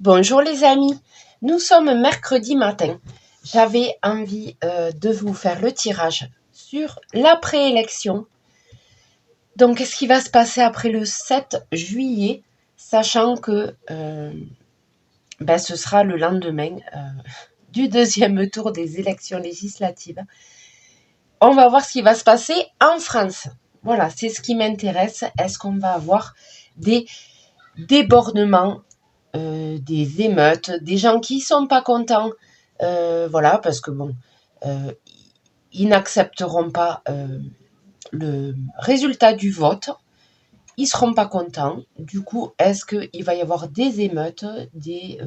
Bonjour les amis, nous sommes mercredi matin. J'avais envie de vous faire le tirage sur la préélection. Donc, qu'est-ce qui va se passer après le 7 juillet, sachant que ce sera le lendemain du deuxième tour des élections législatives. On va voir ce qui va se passer en France. Voilà, c'est ce qui m'intéresse. Est-ce qu'on va avoir des débordements, des émeutes, des gens qui sont pas contents, voilà, parce que bon, ils n'accepteront pas le résultat du vote, ils seront pas contents. Du coup, est-ce qu'il va y avoir des émeutes, des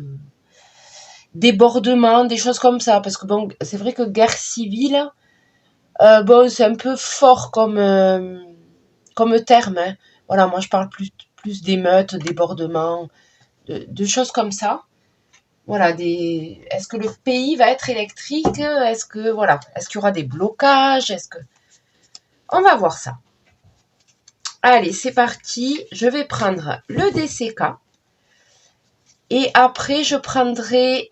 débordements, des choses comme ça? Parce que bon, c'est vrai que guerre civile, bon, c'est un peu fort comme terme, hein. Voilà, moi je parle plus d'émeutes, débordements, de choses comme ça. Voilà, est-ce que le pays va être électrique? Est-ce qu'il y aura des blocages? On va voir ça. Allez, c'est parti. Je vais prendre le DCK. Et après, je prendrai...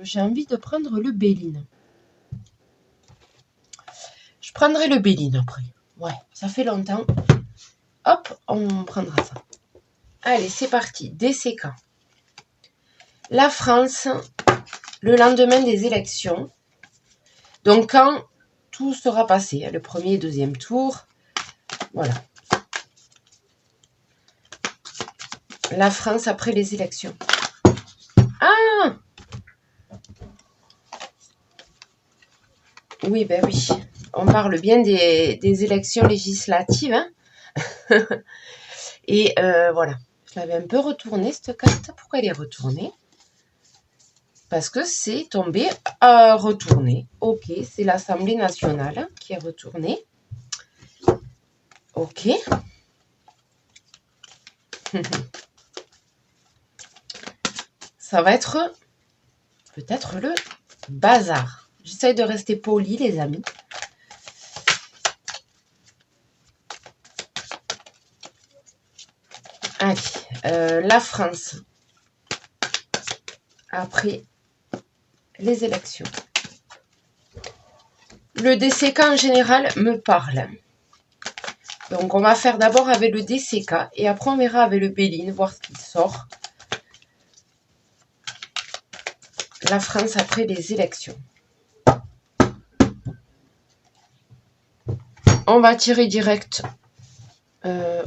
j'ai envie de prendre le Béline. Je prendrai le Béline après. Ouais, ça fait longtemps. Hop, on prendra ça. Allez, c'est parti. DCK. La France, le lendemain des élections. Donc, quand tout sera passé, le premier et deuxième tour, voilà. La France après les élections. Ah! Oui, ben oui. On parle bien des élections législatives. Hein. Et voilà. Je l'avais un peu retournée, cette carte. Pourquoi elle est retournée? Parce que c'est tombé retourné. Ok, c'est l'Assemblée nationale qui est retournée. Ok. Ça va être peut-être le bazar. J'essaye de rester poli, les amis. Allez, la France après les élections. Le DCK en général me parle. Donc on va faire d'abord avec le DCK et après on verra avec le Béline, voir ce qu'il sort. La France après les élections. On va tirer direct.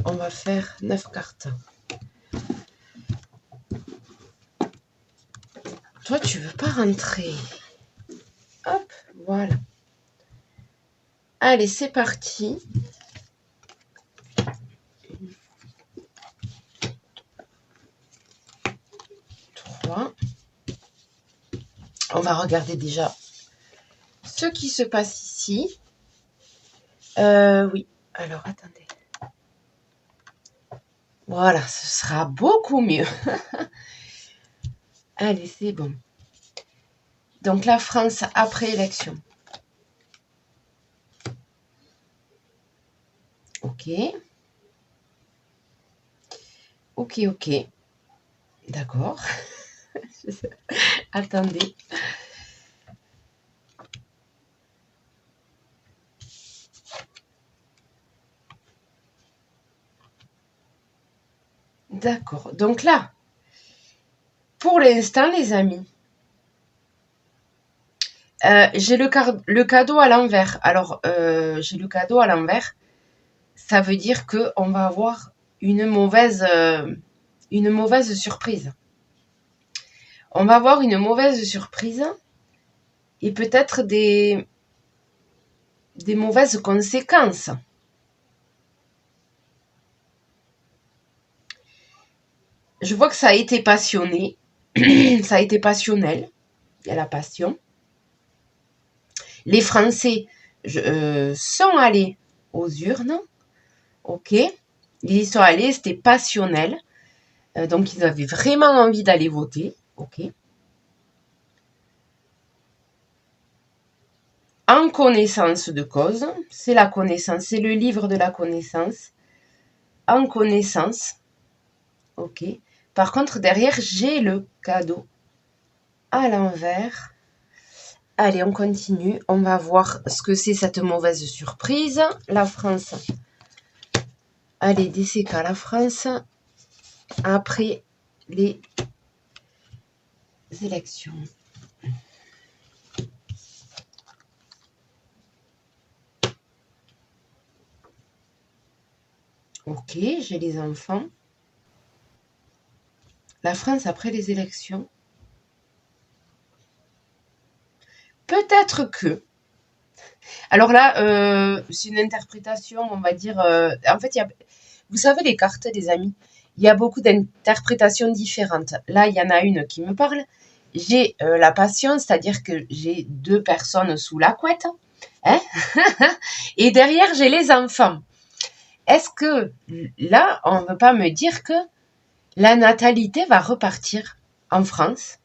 On va faire 9 cartes. Toi, tu veux pas rentrer. Hop, voilà. Allez, c'est parti. On va regarder déjà ce qui se passe ici. Oui, alors attendez. Voilà, ce sera beaucoup mieux. Allez, c'est bon. Donc la France après élection. Ok. Ok. D'accord. Attendez. D'accord. Donc là, pour l'instant, les amis, j'ai le cadeau à l'envers. Alors, j'ai le cadeau à l'envers. Ça veut dire qu'on va avoir une mauvaise surprise. On va avoir une mauvaise surprise et peut-être des mauvaises conséquences. Je vois que ça a été passionné. Ça a été passionnel. Il y a la passion. Les Français sont allés aux urnes. Ok. Ils y sont allés, c'était passionnel. Donc, ils avaient vraiment envie d'aller voter. Ok. En connaissance de cause. C'est la connaissance. C'est le livre de la connaissance. En connaissance. Ok. Par contre, derrière, j'ai le cadeau à l'envers. Allez, on continue. On va voir ce que c'est cette mauvaise surprise. La France. Allez, DCK, la France. Après les élections. Ok, j'ai les enfants. La France après les élections. Peut-être que. Alors là, c'est une interprétation, on va dire. En fait, vous savez, les cartes, les amis, il y a beaucoup d'interprétations différentes. Là, il y en a une qui me parle. J'ai la passion, c'est-à-dire que j'ai deux personnes sous la couette. Hein. Et derrière, j'ai les enfants. Est-ce que là, on ne veut pas me dire que la natalité va repartir en France?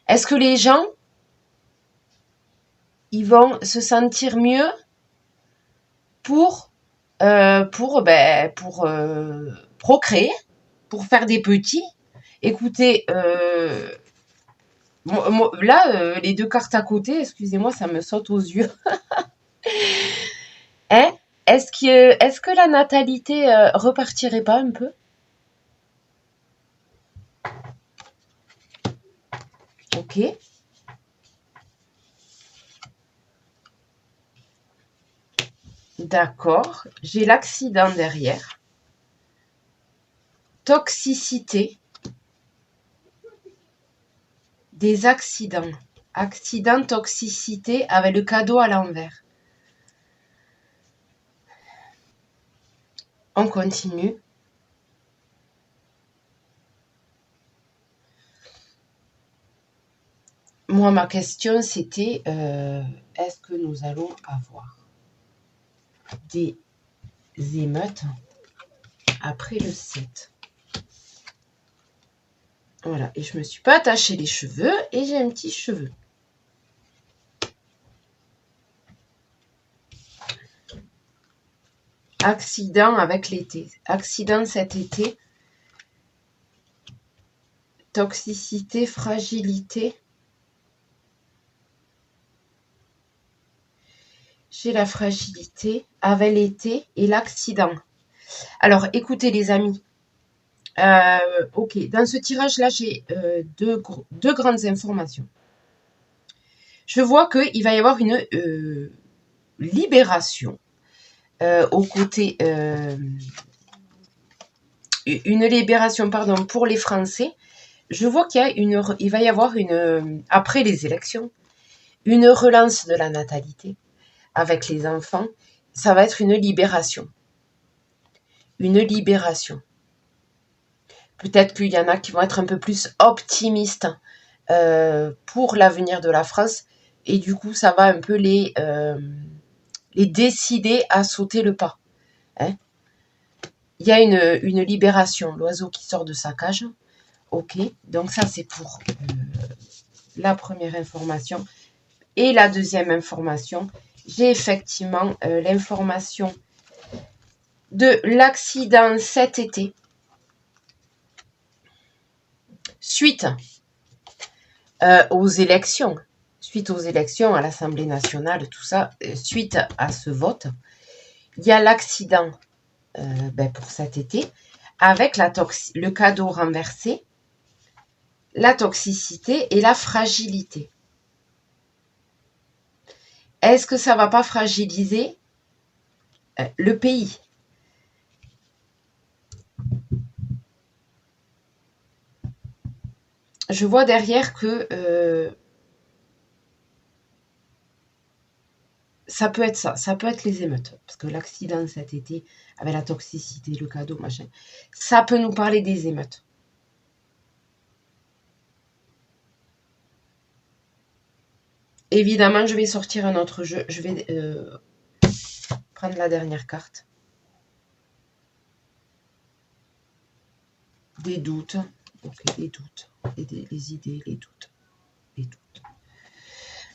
Est-ce que les gens, ils vont se sentir mieux pour procréer, pour faire des petits? Écoutez, là, les deux cartes à côté, excusez-moi, ça me saute aux yeux. Hein? Est-ce que la natalité repartirait pas un peu? Ok. D'accord. J'ai l'accident derrière. Toxicité. Des accidents. Accident, toxicité avec le cadeau à l'envers. On continue. Moi, ma question, c'était est-ce que nous allons avoir des émeutes après le 7? Voilà, et je me suis pas attaché les cheveux et j'ai un petit cheveu. Accident avec l'été. Accident cet été. Toxicité, fragilité. J'ai la fragilité avec l'été et l'accident. Alors, écoutez les amis. Ok, dans ce tirage-là, j'ai deux grandes informations. Je vois qu'il va y avoir une libération au côté... une libération, pardon, pour les Français. Je vois il va y avoir après les élections, une relance de la natalité avec les enfants. Ça va être une libération. Une libération. Peut-être qu'il y en a qui vont être un peu plus optimistes pour l'avenir de la France. Et du coup, ça va un peu les décider à sauter le pas. Hein. Il y a une libération, l'oiseau qui sort de sa cage. Ok, donc ça c'est pour la première information. Et la deuxième information, j'ai effectivement l'information de l'accident cet été. Suite aux élections, à l'Assemblée nationale, tout ça, suite à ce vote, il y a l'accident pour cet été avec le cadeau renversé, la toxicité et la fragilité. Est-ce que ça ne va pas fragiliser le pays? Je vois derrière que ça peut être ça peut être les émeutes. Parce que l'accident cet été, avec la toxicité, le cadeau, machin, ça peut nous parler des émeutes. Évidemment, je vais sortir un autre jeu. Je vais prendre la dernière carte. Des doutes. Ok, des doutes. Les idées, les doutes.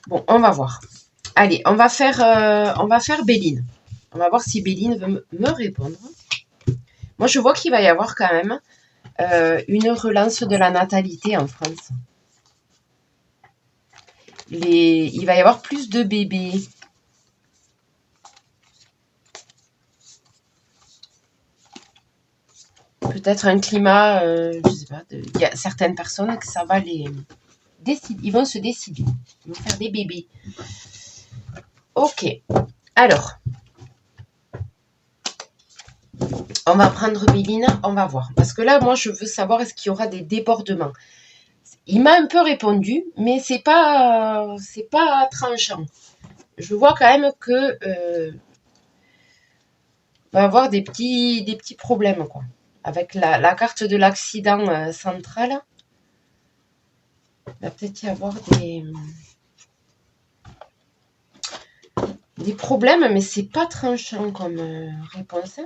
Bon, on va voir. Allez, on va faire Béline. On va voir si Béline veut me répondre. Moi, je vois qu'il va y avoir quand même une relance de la natalité en France. Il va y avoir plus de bébés. Peut-être un climat, je sais pas, il y a certaines personnes que ça va les décider. Ils vont se décider. Ils vont faire des bébés. Ok. Alors, on va prendre Béline, on va voir. Parce que là, moi, je veux savoir est-ce qu'il y aura des débordements. Il m'a un peu répondu, mais c'est pas tranchant. Je vois quand même que va avoir des petits problèmes, quoi. Avec la carte de l'accident central, il va peut-être y avoir des problèmes, mais c'est pas tranchant comme réponse.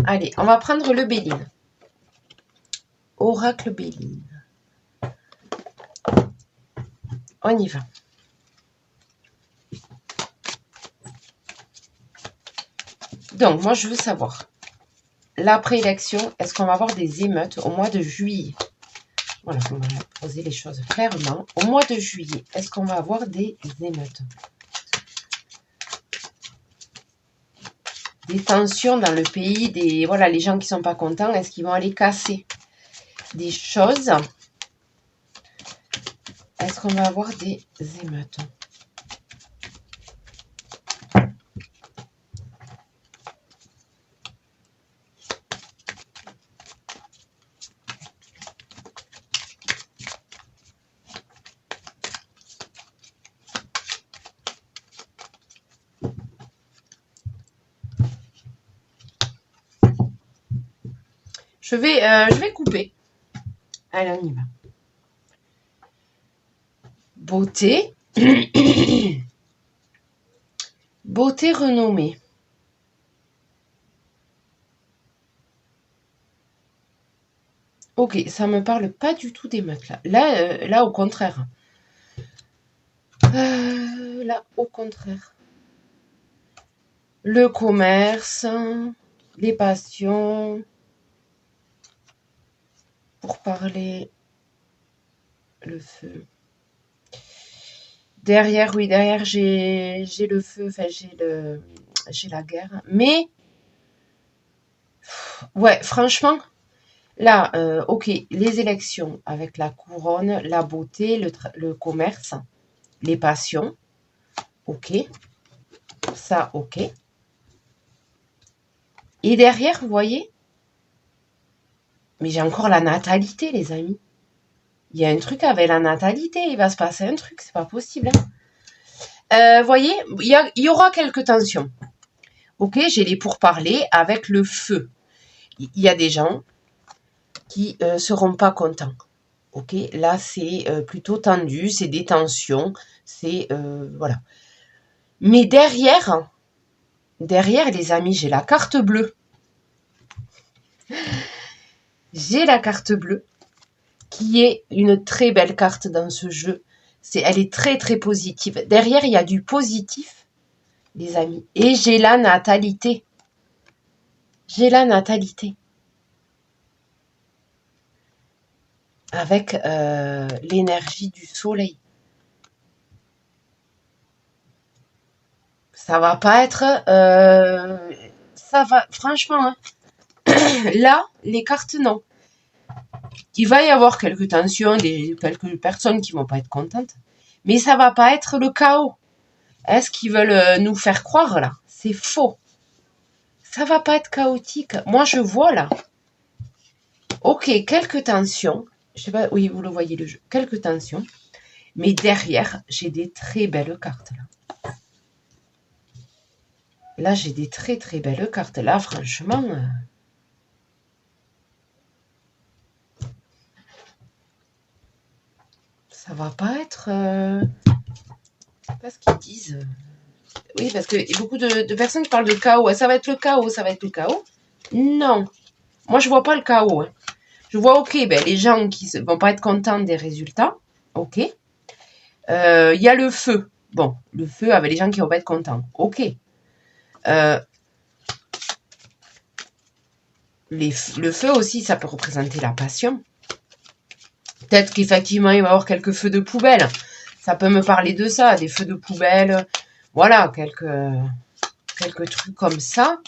Allez, on va prendre le Béline. Oracle Béline. On y va. Donc, moi, je veux savoir, l'après-élection, est-ce qu'on va avoir des émeutes au mois de juillet? Voilà, on va poser les choses clairement. Au mois de juillet, est-ce qu'on va avoir des émeutes? Des tensions dans le pays, voilà, les gens qui sont pas contents, est-ce qu'ils vont aller casser des choses? Est-ce qu'on va avoir des émeutes? Je vais couper. Allez, on y va. Beauté. Beauté renommée. Ok, ça me parle pas du tout des meutes là. Là, au contraire. Là, au contraire. Le commerce, les passions. Pour parler, le feu. Derrière, oui, derrière, j'ai le feu, enfin, j'ai la guerre. Mais, ouais, franchement, là, ok, les élections avec la couronne, la beauté, le commerce, les passions, ok, ça, ok. Et derrière, vous voyez, mais j'ai encore la natalité, les amis. Il y a un truc avec la natalité, il va se passer un truc, c'est pas possible. Vous voyez, il y aura quelques tensions. Ok, j'ai les pourparlers avec le feu. Il y a des gens qui seront pas contents. Ok, là c'est plutôt tendu, c'est des tensions, c'est voilà. Mais derrière les amis, j'ai la carte bleue. J'ai la carte bleue qui est une très belle carte dans ce jeu. Elle est très très positive. Derrière, il y a du positif, les amis. Et j'ai la natalité. J'ai la natalité. Avec l'énergie du soleil. Ça va pas être... ça va... Franchement, hein, là, les cartes, non. Il va y avoir quelques tensions, quelques personnes qui vont pas être contentes. Mais ça va pas être le chaos. Est-ce qu'ils veulent nous faire croire, là? C'est faux. Ça va pas être chaotique. Moi, je vois, là. Ok, quelques tensions. Je sais pas, oui, vous le voyez, le jeu. Quelques tensions. Mais derrière, j'ai des très belles cartes, là. Là, j'ai des très très belles cartes. Là, franchement... ça va pas être... pas ce qu'ils disent. Oui, parce qu'il y a beaucoup de personnes qui parlent de chaos. Ça va être le chaos, ça va être le chaos. Non. Moi, je vois pas le chaos. Hein. Je vois, ok, ben, les gens qui vont pas être contents des résultats. Ok. Il y a le feu. Bon, le feu avec les gens qui vont pas être contents. Ok. Le feu aussi, ça peut représenter la passion. Peut-être qu'effectivement, il va y avoir quelques feux de poubelle. Ça peut me parler de ça, des feux de poubelle. Voilà, quelques trucs comme ça.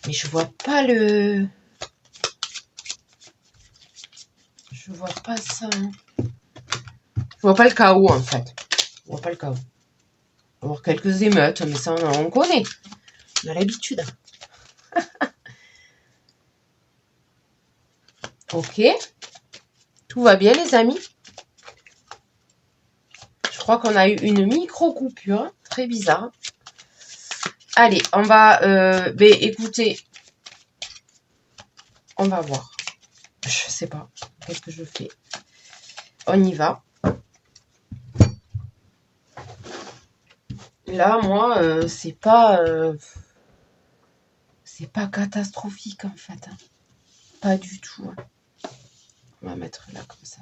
Mais je vois pas le... Je vois pas ça. Je vois pas le chaos, en fait. Je vois pas le chaos. Il va y avoir quelques émeutes, mais ça, on connaît. On a l'habitude. Ok. Tout va bien, les amis. Je crois qu'on a eu une micro-coupure. Très bizarre. Allez, on va... écoutez, on va voir. Je sais pas. Qu'est-ce que je fais? On y va. Là, moi, c'est pas catastrophique, en fait. Hein. Pas du tout. Hein. On va mettre là, comme ça.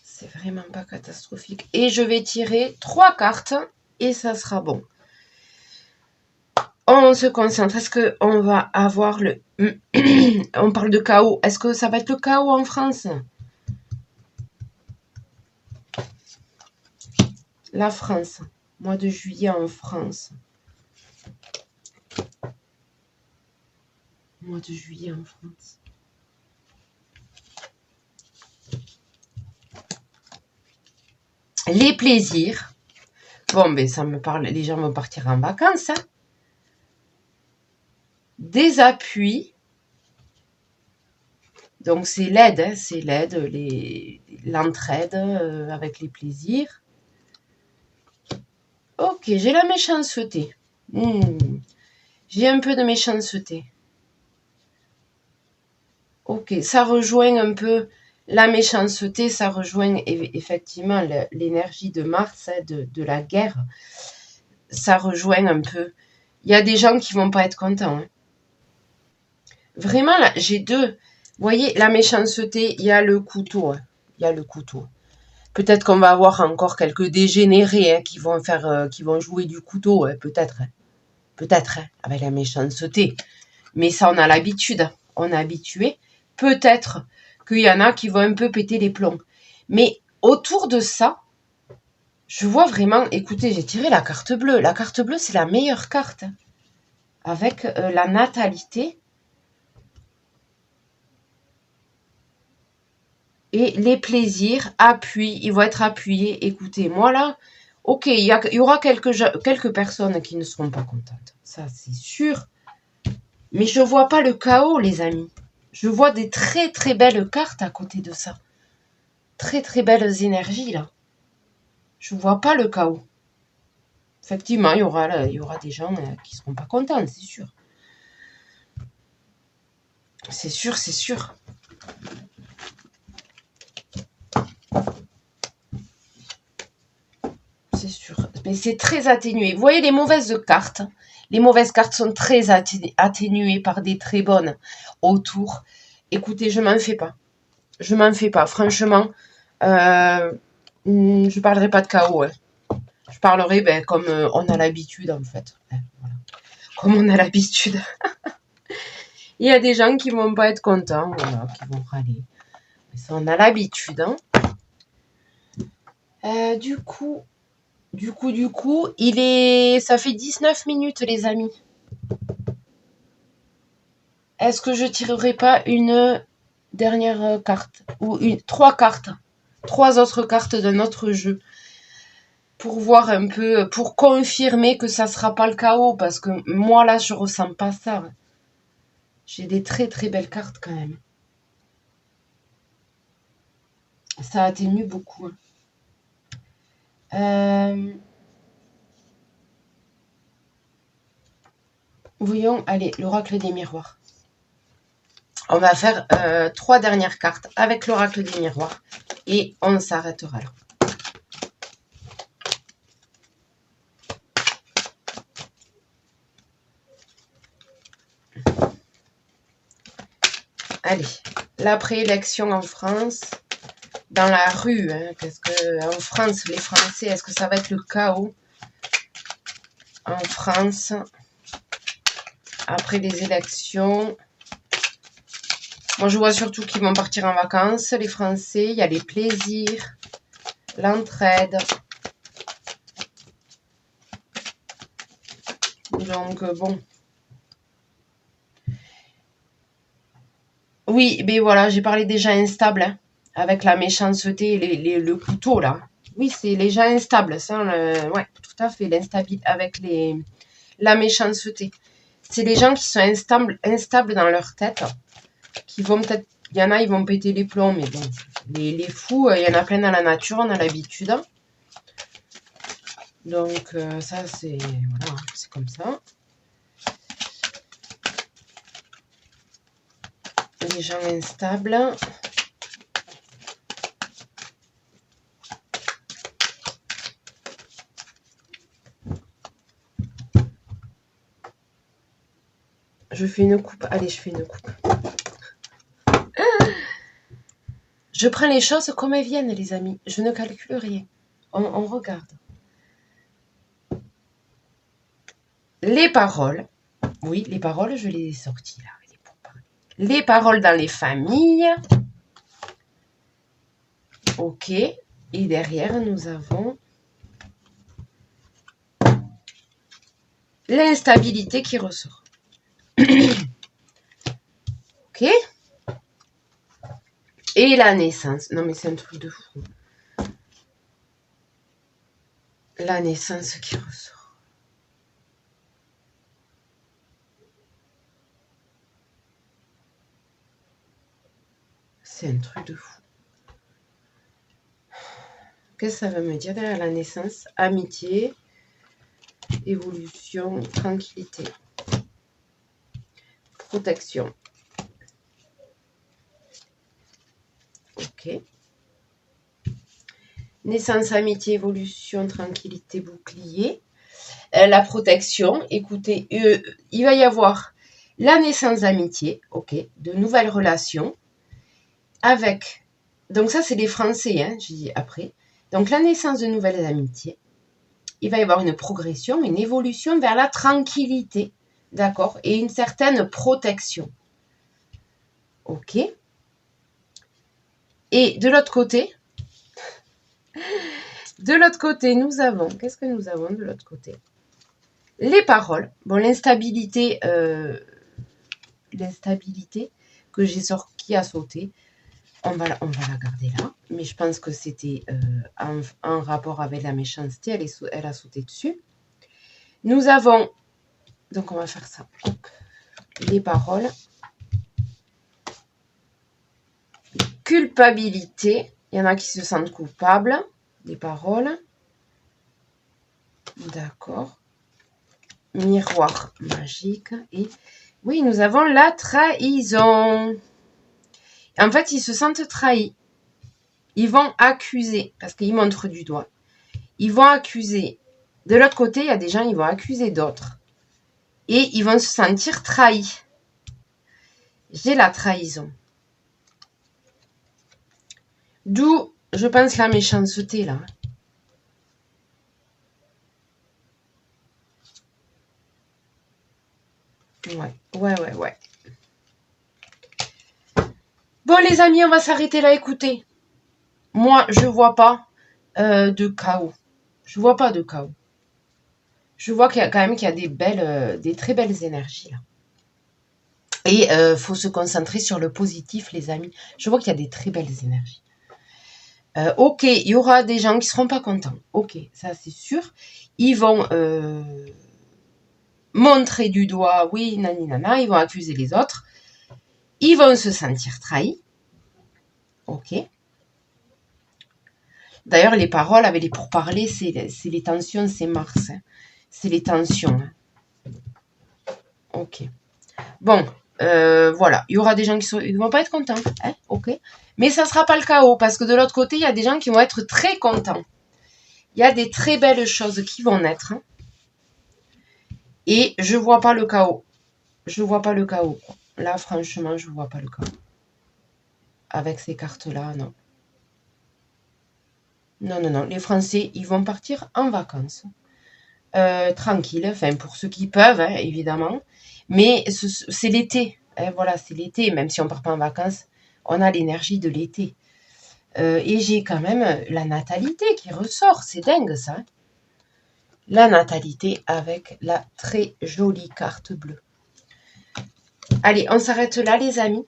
C'est vraiment pas catastrophique. Et je vais tirer 3 cartes et ça sera bon. On se concentre. Est-ce qu'on va avoir le... On parle de chaos. Est-ce que ça va être le chaos en France? La France. Mois de juillet en France. Mois de juillet en France. Les plaisirs. Bon, ben ça me parle. Les gens vont partir en vacances. Hein. Des appuis. Donc c'est l'aide, hein, c'est l'aide, l'entraide avec les plaisirs. Ok, j'ai la méchanceté. J'ai un peu de méchanceté. Ok, ça rejoint un peu la méchanceté, ça rejoint effectivement l'énergie de Mars, hein, de la guerre. Ça rejoint un peu. Il y a des gens qui vont pas être contents. Hein. Vraiment, là, j'ai deux. Vous voyez, la méchanceté, il y a le couteau. Hein. Il y a le couteau. Peut-être qu'on va avoir encore quelques dégénérés hein, qui vont jouer du couteau, hein, peut-être. Hein. Peut-être, hein, avec la méchanceté. Mais ça, on a l'habitude. On est habitué. Peut-être qu'il y en a qui vont un peu péter les plombs. Mais autour de ça, je vois vraiment... Écoutez, j'ai tiré la carte bleue. La carte bleue, c'est la meilleure carte. Hein, avec la natalité. Et les plaisirs, appui, ils vont être appuyés. Écoutez, moi là, ok, il y aura quelques personnes qui ne seront pas contentes. Ça, c'est sûr. Mais je vois pas le chaos, les amis. Je vois des très très belles cartes à côté de ça. Très très belles énergies là. Je vois pas le chaos. Effectivement, il y aura des gens qui seront pas contents, c'est sûr. C'est sûr, c'est sûr. C'est sûr. Mais c'est très atténué. Vous voyez les mauvaises cartes. Les mauvaises cartes sont très atténuées par des très bonnes autour. Écoutez, je m'en fais pas. Je m'en fais pas. Franchement, je parlerai pas de chaos. Hein. Je parlerai comme on a l'habitude en fait. Voilà. Comme on a l'habitude. Il y a des gens qui vont pas être contents, voilà, qui vont râler. Mais ça, on a l'habitude. Hein. Du coup, ça fait 19 minutes, les amis. Est-ce que je tirerai pas une dernière carte ou 3 cartes, 3 autres cartes d'un autre jeu pour voir un peu, pour confirmer que ça sera pas le chaos parce que moi là je ressens pas ça. J'ai des très très belles cartes quand même. Ça atténue beaucoup. Voyons, allez, l'oracle des miroirs. On va faire 3 dernières cartes avec l'oracle des miroirs et on s'arrêtera là. Allez, la préélection en France, dans la rue, hein, qu'est-ce que en France, les Français, est-ce que ça va être le chaos en France? après les élections. Moi, je vois surtout qu'ils vont partir en vacances, les Français. Il y a les plaisirs, l'entraide. Donc, bon. Oui, mais voilà, j'ai parlé des gens instables, hein, avec la méchanceté et le couteau, là. Oui, c'est les gens instables, ça, ouais, tout à fait, l'instabilité avec la méchanceté. C'est les gens qui sont instables dans leur tête, qui vont peut-être, il y en a, ils vont péter les plombs, mais bon, les fous, il y en a plein dans la nature, on a l'habitude. Donc, ça, c'est, voilà, c'est comme ça. Les gens instables. Je fais une coupe. Allez, je fais une coupe. Je prends les choses comme elles viennent, les amis. Je ne calcule rien. On regarde. Les paroles. Oui, les paroles, je les ai sorties là. Les paroles dans les familles. Ok. Et derrière, nous avons l'instabilité qui ressort. Ok. Et la naissance. Non, mais c'est un truc de fou. La naissance qui ressort. C'est un truc de fou. Qu'est-ce que ça veut me dire derrière la naissance? Amitié, évolution, tranquillité, protection. Ok. Naissance, amitié, évolution, tranquillité, bouclier. La protection, écoutez, il va y avoir la naissance d'amitié, ok, de nouvelles relations avec, donc ça c'est les Français, hein, je dis après, donc la naissance de nouvelles amitiés, il va y avoir une progression, une évolution vers la tranquillité, d'accord, et une certaine protection, ok. Et de l'autre côté, nous avons, qu'est-ce que nous avons de l'autre côté? Les paroles, bon, l'instabilité que j'ai sorti, qui a sauté, on va la garder là, mais je pense que c'était en rapport avec la méchanceté, elle a sauté dessus. Nous avons, donc on va faire ça, hop, les paroles, culpabilité, il y en a qui se sentent coupables, des paroles, d'accord, miroir magique, et oui, nous avons la trahison. En fait, ils se sentent trahis. Ils vont accuser, parce qu'ils montrent du doigt. Ils vont accuser. De l'autre côté, il y a des gens, ils vont accuser d'autres. Et ils vont se sentir trahis. J'ai la trahison. D'où, je pense, la méchanceté, là. Ouais. Bon, les amis, on va s'arrêter là. Écoutez, moi, je vois pas de chaos. Je vois pas de chaos. Je vois qu'il y a quand même des très belles énergies là. Et faut se concentrer sur le positif, les amis. Je vois qu'il y a des très belles énergies. Ok, il y aura des gens qui seront pas contents. Ok, ça c'est sûr. Ils vont montrer du doigt, oui, nani nana. Ils vont accuser les autres. Ils vont se sentir trahis. Ok. D'ailleurs, les paroles avec les pourparlers, c'est les tensions, c'est Mars. Hein. C'est les tensions. Hein. Ok. Bon, voilà. Il y aura des gens qui vont pas être contents. Hein, ok. Mais ça sera pas le chaos, parce que de l'autre côté, il y a des gens qui vont être très contents. Il y a des très belles choses qui vont naître. Hein. Et je vois pas le chaos. Je vois pas le chaos. Quoi. Là, franchement, je vois pas le chaos. Avec ces cartes-là, non. Non. Les Français, ils vont partir en vacances. tranquille, enfin pour ceux qui peuvent, hein, évidemment. Mais c'est l'été, hein, voilà, c'est l'été, même si on part pas en vacances, on a l'énergie de l'été. Et j'ai quand même la natalité qui ressort, c'est dingue ça. Hein. La natalité avec la très jolie carte bleue. Allez, on s'arrête là les amis.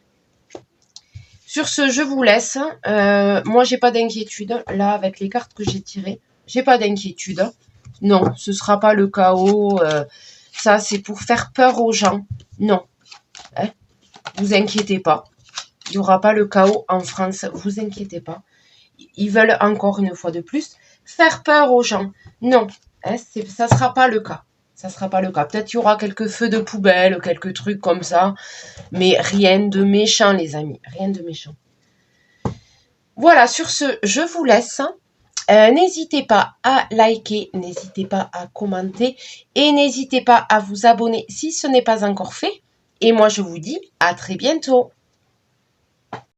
Sur ce, je vous laisse. Moi, j'ai pas d'inquiétude. Là, avec les cartes que j'ai tirées, j'ai pas d'inquiétude. Non, ce sera pas le chaos. Ça, c'est pour faire peur aux gens. Non. Hein, vous inquiétez pas. Il n'y aura pas le chaos en France. Vous inquiétez pas. Ils veulent encore une fois de plus faire peur aux gens. Non. Hein, ça sera pas le cas. Ça sera pas le cas. Peut-être qu'il y aura quelques feux de poubelle, quelques trucs comme ça. Mais rien de méchant, les amis. Rien de méchant. Voilà, sur ce, je vous laisse. N'hésitez pas à liker, n'hésitez pas à commenter et n'hésitez pas à vous abonner si ce n'est pas encore fait. Et moi, je vous dis à très bientôt.